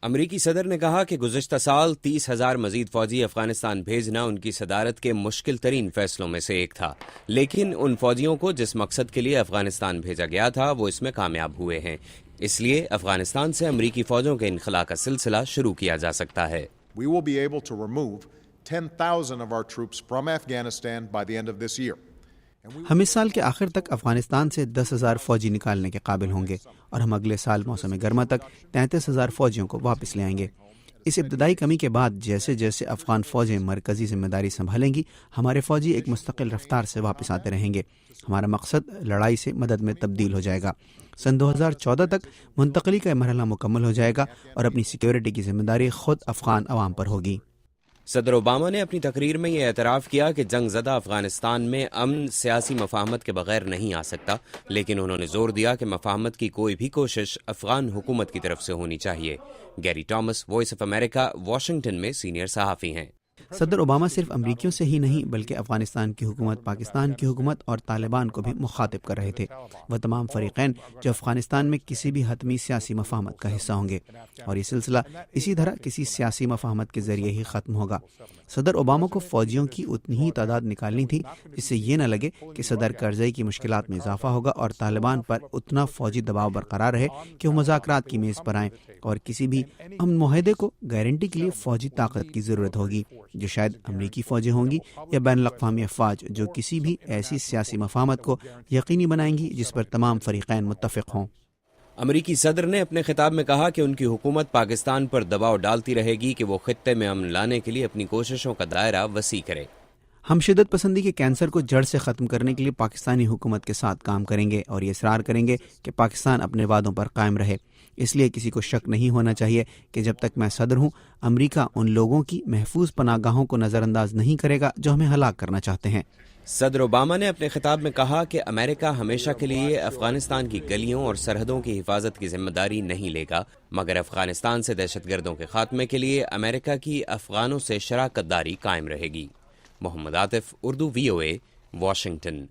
امریکی صدر نے کہا کہ گزشتہ سال 30,000 مزید فوجی افغانستان بھیجنا ان کی صدارت کے مشکل ترین فیصلوں میں سے ایک تھا، لیکن ان فوجیوں کو جس مقصد کے لیے افغانستان بھیجا گیا تھا وہ اس میں کامیاب ہوئے ہیں، اس لیے افغانستان سے امریکی فوجوں کے انخلاء کا سلسلہ شروع کیا جا سکتا ہے۔ We will be able to remove 10,000 of our troops from Afghanistan by the end of this year. ہم اس سال کے آخر تک افغانستان سے 10,000 فوجی نکالنے کے قابل ہوں گے اور ہم اگلے سال موسم گرما تک 33,000 فوجیوں کو واپس لے آئیں گے۔ اس ابتدائی کمی کے بعد جیسے جیسے افغان فوجیں مرکزی ذمہ داری سنبھالیں گی، ہمارے فوجی ایک مستقل رفتار سے واپس آتے رہیں گے۔ ہمارا مقصد لڑائی سے مدد میں تبدیل ہو جائے گا۔ سن 2014 تک منتقلی کا مرحلہ مکمل ہو جائے گا اور اپنی سیکیورٹی کی ذمہ داری خود افغان عوام پر ہوگی۔ صدر اوباما نے اپنی تقریر میں یہ اعتراف کیا کہ جنگ زدہ افغانستان میں امن سیاسی مفاہمت کے بغیر نہیں آ سکتا، لیکن انہوں نے زور دیا کہ مفاہمت کی کوئی بھی کوشش افغان حکومت کی طرف سے ہونی چاہیے۔ Gary Thomas, Voice of America, Washington میں سینئر صحافی ہیں۔ صدر اوباما صرف امریکیوں سے ہی نہیں بلکہ افغانستان کی حکومت، پاکستان کی حکومت اور طالبان کو بھی مخاطب کر رہے تھے، وہ تمام فریقین جو افغانستان میں کسی بھی حتمی سیاسی مفاہمت کا حصہ ہوں گے، اور یہ سلسلہ اسی طرح کسی سیاسی مفاہمت کے ذریعے ہی ختم ہوگا۔ صدر اوباما کو فوجیوں کی اتنی ہی تعداد نکالنی تھی جس سے یہ نہ لگے کہ صدر کرزئی کی مشکلات میں اضافہ ہوگا اور طالبان پر اتنا فوجی دباؤ برقرار رہے کہ وہ مذاکرات کی میز پر آئیں، اور کسی بھی امن معاہدے کو گارنٹی کے لیے فوجی طاقت کی ضرورت ہوگی، جو شاید امریکی فوجیں ہوں گی یا بین الاقوامی افواج جو کسی بھی ایسی سیاسی مفاہمت کو یقینی بنائیں گی جس پر تمام فریقین متفق ہوں۔ امریکی صدر نے اپنے خطاب میں کہا کہ ان کی حکومت پاکستان پر دباؤ ڈالتی رہے گی کہ وہ خطے میں امن لانے کے لیے اپنی کوششوں کا دائرہ وسیع کرے۔ ہم شدت پسندی کے کینسر کو جڑ سے ختم کرنے کے لیے پاکستانی حکومت کے ساتھ کام کریں گے اور یہ اصرار کریں گے کہ پاکستان اپنے وعدوں پر قائم رہے۔ اس لیے کسی کو شک نہیں ہونا چاہیے کہ جب تک میں صدر ہوں، امریکہ ان لوگوں کی محفوظ پناہ گاہوں کو نظر انداز نہیں کرے گا جو ہمیں ہلاک کرنا چاہتے ہیں۔ صدر اوباما نے اپنے خطاب میں کہا کہ امریکہ ہمیشہ کے لیے افغانستان کی گلیوں اور سرحدوں کی حفاظت کی ذمہ داری نہیں لے گا، مگر افغانستان سے دہشت گردوں کے خاتمے کے لیے امریکہ کی افغانوں سے شراکت داری قائم رہے گی۔ محمد عاطف، اردو، VOA، واشنگٹن۔